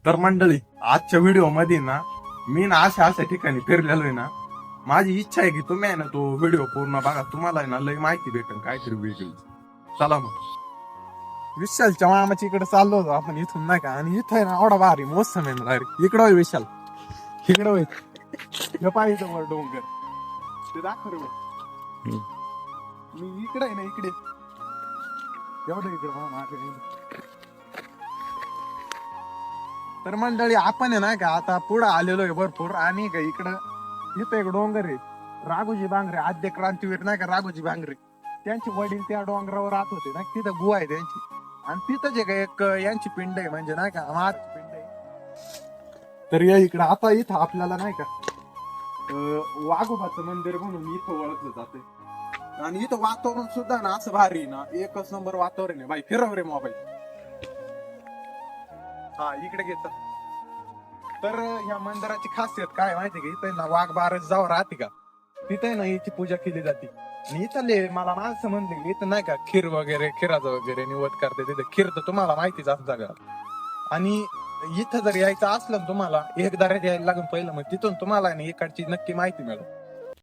तर मंडळी, आजच्या व्हिडिओ मध्ये ना मी ना अशा ठिकाणी फिरलेलो आहे ना. माझी इच्छा आहे की तुम्ही आहे ना तो व्हिडिओ पूर्ण बघा. तुम्हाला आहे ना लय माहिती भेटेल काहीतरी वेगळी. चला मग. विशालच्या मामाच्या इकडे चाललो होतो आपण इथून नाही का. आणि इथं आहे ना एवढा भारी मोसम आहे ना डायरेक्ट. इकडं होय विशाल, इकडं होय. हे पाहिजे वर डोंगर ते दाखव रे बघ. मी इकडे आहे ना इकडे एवढं इकडे मागे. तर मंडळी आपण आहे ना का आता पुढे आलेलो आहे भरपूर. आणि का इकडं इथं एक डोंगर आहे, राघोजी बांगरे, आद्य क्रांतीवीर नाही का राघोजी बांगरे. त्यांचे वडील त्या डोंगरावर राहत होते ना. तिथं गुहा आहे त्यांची. आणि तिथं जे काय एक यांची पिंड आहे म्हणजे नाही का महाराजची पिंड आहे. तर या इकडं आता इथं आपल्याला नाही का वाघोबाचं मंदिर म्हणून इथं ओळखलं जाते. आणि इथं वातावरण सुद्धा ना असं भारी ना, एकच नंबर वातावरण आहे. बाई फिरव रे मोबाईल. हा इकडे घेत. तर ह्या मंदिराची खासियत काय माहिती का, इथे ना वाघ बारस जाऊ राहते का तिथे ना याची पूजा केली जाते. आणि इथले मला माणसं म्हणले इथं नाही का खीर वगैरे, खिराचं वगैरे निवड करते. तिथे खीर तर तुम्हाला माहितीच असं जागा. आणि इथं जर यायचं असलं तुम्हाला एक दऱ्यात यायला लागून पहिलं, मग तिथून तुम्हाला इकडची नक्की माहिती मिळेल.